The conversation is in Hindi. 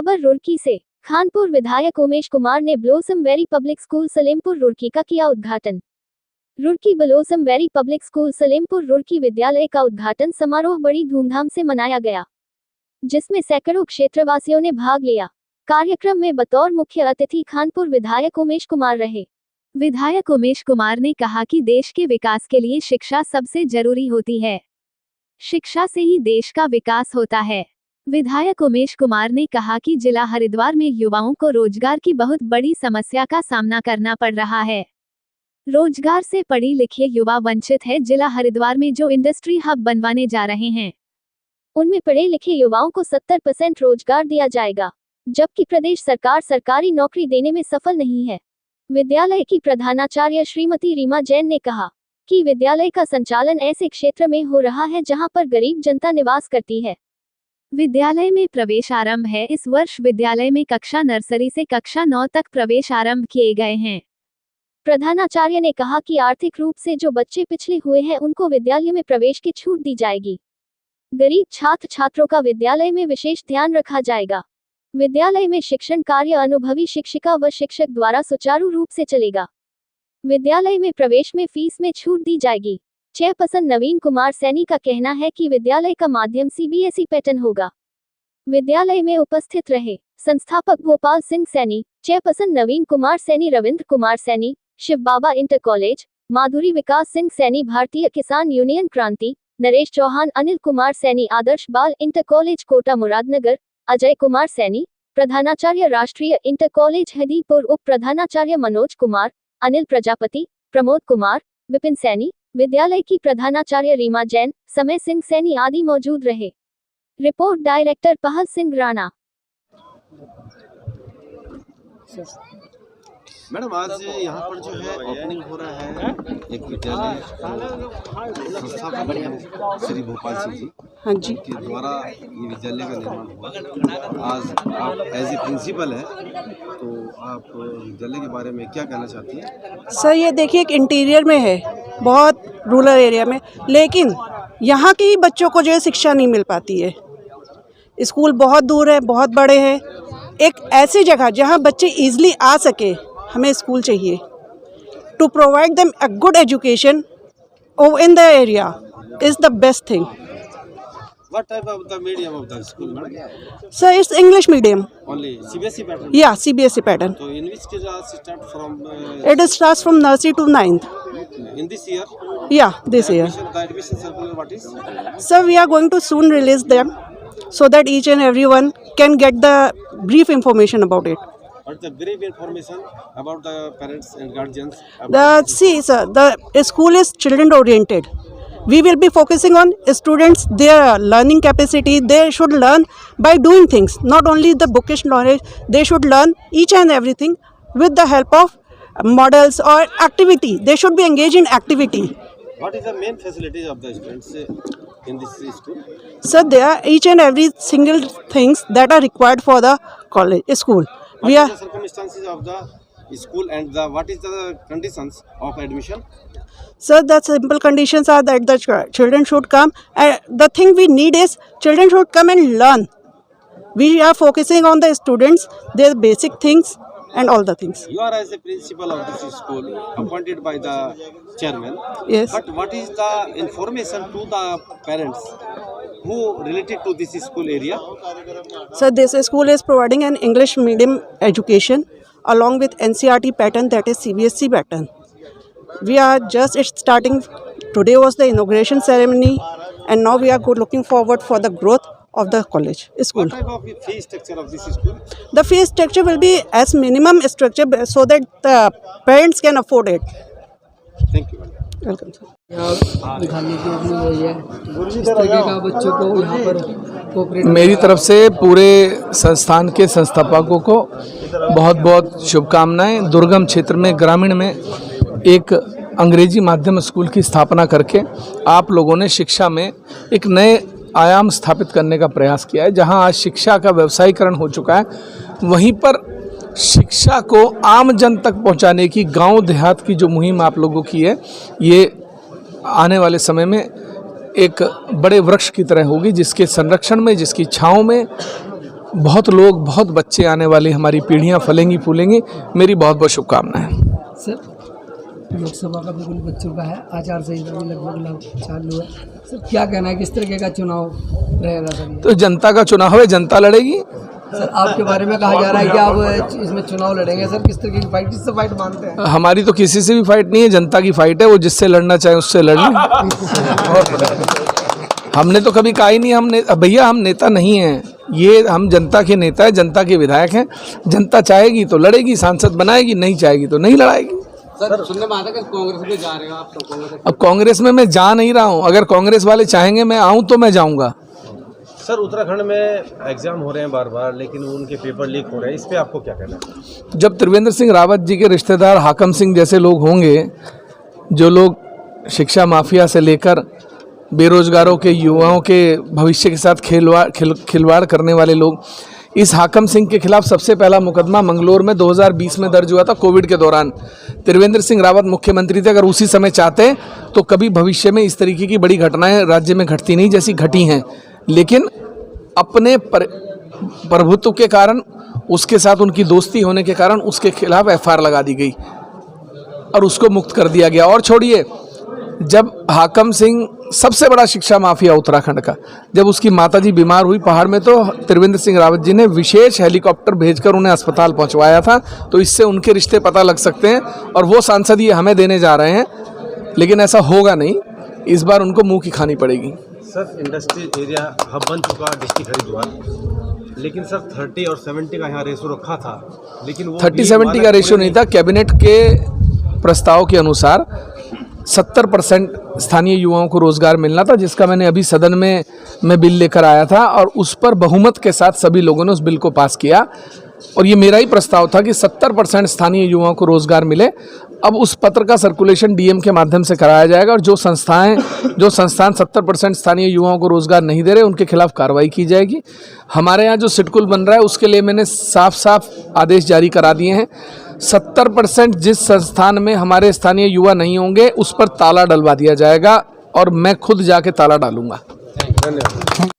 खबर रुड़की से। खानपुर विधायक उमेश कुमार ने blossom very public school Salempur Roorkee का किया उद्घाटन। Roorkee blossom very public school Salempur Roorkee विद्यालय का उद्घाटन समारोह बड़ी धूमधाम से मनाया गया, जिसमें सैकड़ों क्षेत्रवासियों ने भाग लिया। कार्यक्रम में बतौर मुख्य अतिथि खानपुर विधायक उमेश कुमार रहे। विधायक उमेश कुमार ने कहा कि देश के विकास के लिए शिक्षा सबसे जरूरी होती है। शिक्षा से ही देश का विकास होता है। विधायक उमेश कुमार ने कहा कि जिला हरिद्वार में युवाओं को रोजगार की बहुत बड़ी समस्या का सामना करना पड़ रहा है। रोजगार से पढ़े लिखे युवा वंचित है। जिला हरिद्वार में जो इंडस्ट्री हब बनवाने जा रहे हैं, उनमें पढ़े लिखे युवाओं को 70% रोजगार दिया जाएगा, जबकि प्रदेश सरकार सरकारी नौकरी देने में सफल नहीं है। विद्यालय की प्रधानाचार्य श्रीमती रीमा जैन ने कहा कि विद्यालय का संचालन ऐसे क्षेत्र में हो रहा है जहां पर गरीब जनता निवास करती है। विद्यालय में प्रवेश आरंभ है। इस वर्ष विद्यालय में कक्षा नर्सरी से कक्षा 9 तक प्रवेश आरंभ किए गए हैं। प्रधानाचार्य ने कहा कि आर्थिक रूप से जो बच्चे पिछड़े हुए हैं उनको विद्यालय में प्रवेश की छूट दी जाएगी। गरीब छात्र छात्रों का विद्यालय में विशेष ध्यान रखा जाएगा। विद्यालय में शिक्षण कार्य अनुभवी शिक्षिका व शिक्षक द्वारा सुचारू रूप से चलेगा। विद्यालय में प्रवेश में फीस में छूट दी जाएगी। चेयरपर्सन नवीन कुमार सैनी का कहना है कि विद्यालय का माध्यम CBSE पैटर्न होगा। विद्यालय में उपस्थित रहे संस्थापक भोपाल सिंह सैनी, चेयरपर्सन नवीन कुमार सैनी, रविंद्र कुमार सैनी, शिव बाबा इंटर कॉलेज, माधुरी विकास सिंह सैनी, भारतीय किसान यूनियन क्रांति, नरेश चौहान, अनिल कुमार सैनी, आदर्श बाल इंटर कॉलेज कोटा मुरादनगर, अजय कुमार सैनी, प्रधानाचार्य राष्ट्रीय इंटर कॉलेज हदीपुर, उप प्रधानाचार्य मनोज कुमार, अनिल प्रजापति, प्रमोद कुमार, विपिन सैनी, विद्यालय की प्रधानाचार्य रीमा जैन, समय सिंह सैनी आदि मौजूद रहे। रिपोर्ट डायरेक्टर पहल सिंह राणा। मैडम, आज यहाँ पर जो है ओपनिंग हो रहा है एक विद्यालय संस्थापक श्री भोपाल सिंह जी, हाँ जी, के द्वारा ये विद्यालय का निर्माण हुआ। आज आप एज ए प्रिंसिपल है, तो आप विद्यालय के बारे में क्या कहना चाहती हैं? सर ये देखिए एक इंटीरियर में है, बहुत रूरल एरिया में, लेकिन यहाँ की बच्चों को जो है शिक्षा नहीं मिल पाती है। स्कूल बहुत दूर है, बहुत बड़े हैं। एक ऐसी जगह जहाँ बच्चे ईजिली आ सके, हमें स्कूल चाहिए to provide them a good education in the area is the best thing. What type of the medium of the school, madam? Sir, it's English medium. Only CBSE pattern? Yeah, CBSE pattern. So in which class start from? It starts from nursery to 9th. In this year? Yeah, this year. The admission circular what is? Sir, we are going to soon release them so that each and everyone can get the brief information about it. What the brief information about the parents and guardians? See, sir, the school is children oriented. We will be focusing on students, their learning capacity. They should learn by doing things, not only the bookish knowledge. They should learn each and everything with the help of models or activity. They should be engaged in activity. What is the main facilities of the students in this school? So there are each and every single things that are required for the school. What are the circumstances of the school and what is the conditions of admission? So the simple conditions are that the children should come, and the thing we need is children should come and learn. We are focusing on the students, their basic things and all the things. You are as a principal of this school appointed by the chairman. Yes. But what is the information to the parents who related to this school area? So this school is providing an English medium education along with NCERT pattern, that is CBSE pattern. We are just starting. Today was the inauguration ceremony, and now we are looking forward for the growth of the college school. What type of fee structure of this school? The fee structure will be as minimum structure so that the parents can afford it. Thank you. Welcome, sir. यहाँ दिखाने की अपनी वही है, इस तरीके का बच्चों को यहाँ पर कोऑपरेट। मेरी तरफ से पूरे संस्थान के संस्थापकों को बहुत बहुत शुभकामनाएं। दुर्गम क्षेत्र में, ग्रामीण में एक अंग्रेजी माध्यम स्कूल की स्थापना करके आप लोगों ने शिक्षा में एक नए आयाम स्थापित करने का प्रयास किया है। जहां आज शिक्षा का व्यवसायीकरण हो चुका है, वहीं पर शिक्षा को आम जन तक पहुंचाने की गांव देहात की जो मुहिम आप लोगों की है, ये आने वाले समय में एक बड़े वृक्ष की तरह होगी, जिसके संरक्षण में, जिसकी छाँव में बहुत लोग, बहुत बच्चे आने वाली हमारी पीढ़ियां फलेंगी फूलेंगी। मेरी बहुत बहुत शुभकामनाएं। सर, लोकसभा का बिल्कुल बच्चों का है, आचार संहिता भी लगभग चालू है। सर, क्या कहना है, किस तरीके का चुनाव रहेगा सर? तो जनता का चुनाव है, जनता लड़ेगी। सर, आपके बारे में कहा जा रहा है कि आप इसमें चुनाव लड़ेंगे। सर, किस तरीके की फाइट, किससे फाइट मानते हैं? हमारी तो किसी से भी फाइट नहीं है, जनता की फाइट है। वो जिससे लड़ना चाहे उससे लड़ लें। हमने तो कभी कहा ही नहीं भैया हम नेता नहीं हैं, ये हम जनता के नेता है, जनता के विधायक हैं। जनता चाहेगी तो लड़ेगी, सांसद बनाएगी, नहीं चाहेगी तो नहीं लड़ाएगी। सर, सुनने में आता है कि कांग्रेस में जा रहे हो आप? तो कांग्रेस, अब कांग्रेस में मैं जा नहीं रहा हूँ। अगर कांग्रेस वाले चाहेंगे मैं आऊँ तो मैं जाऊँगा। सर, उत्तराखंड में एग्जाम हो रहे हैं बार बार, लेकिन उनके पेपर लीक हो रहे हैं, इस पे आपको क्या कहना है? जब त्रिवेंद्र सिंह रावत जी के रिश्तेदार हाकम सिंह जैसे लोग होंगे, जो लोग शिक्षा माफिया से लेकर बेरोजगारों के, युवाओं के भविष्य के साथ खिलवाड़ करने वाले लोग, इस हाकम सिंह के खिलाफ सबसे पहला मुकदमा मंगलोर में 2020 में दर्ज हुआ था, कोविड के दौरान। त्रिवेंद्र सिंह रावत मुख्यमंत्री थे। अगर उसी समय चाहते तो कभी भविष्य में इस तरीके की बड़ी घटनाएं राज्य में घटती नहीं जैसी घटी हैं। लेकिन अपने प्रभुत्व के कारण, उसके साथ उनकी दोस्ती होने के कारण उसके खिलाफ एफआईआर लगा दी गई और उसको मुक्त कर दिया गया। और छोड़िए, जब हाकम सिंह सबसे बड़ा शिक्षा माफिया उत्तराखंड का, जब उसकी माताजी बीमार हुई पहाड़ में, तो त्रिवेंद्र सिंह रावत जी ने विशेष हेलीकॉप्टर भेजकर उन्हें अस्पताल पहुंचवाया था। तो इससे उनके रिश्ते पता लग सकते हैं, और वो सांसद ये हमें देने जा रहे हैं। लेकिन ऐसा होगा नहीं, इस बार उनको मुंह की खानी पड़ेगी। सर, इंडस्ट्रियल एरिया हब बन चुका डिस्ट्रिक्ट हरिद्वार, लेकिन सर 30 और 70 का यहाँ रेशो रखा था, लेकिन वो 30-70 का रेशो नहीं था। कैबिनेट के प्रस्ताव के अनुसार 70% स्थानीय युवाओं को रोजगार मिलना था, जिसका मैंने अभी सदन में मैं बिल लेकर आया था, और उस पर बहुमत के साथ सभी लोगों ने उस बिल को पास किया। और ये मेरा ही प्रस्ताव था कि 70% स्थानीय युवाओं को रोजगार मिले। अब उस पत्र का सर्कुलेशन डीएम के माध्यम से कराया जाएगा, और जो संस्थान 70% स्थानीय युवाओं को रोजगार नहीं दे रहे, उनके खिलाफ कार्रवाई की जाएगी। हमारे यहाँ जो सिडकुल बन रहा है, उसके लिए मैंने साफ साफ आदेश जारी करा दिए हैं। 70% जिस संस्थान में हमारे स्थानीय युवा नहीं होंगे, उस पर ताला डलवा दिया जाएगा, और मैं खुद जाके ताला डालूंगा। धन्यवाद।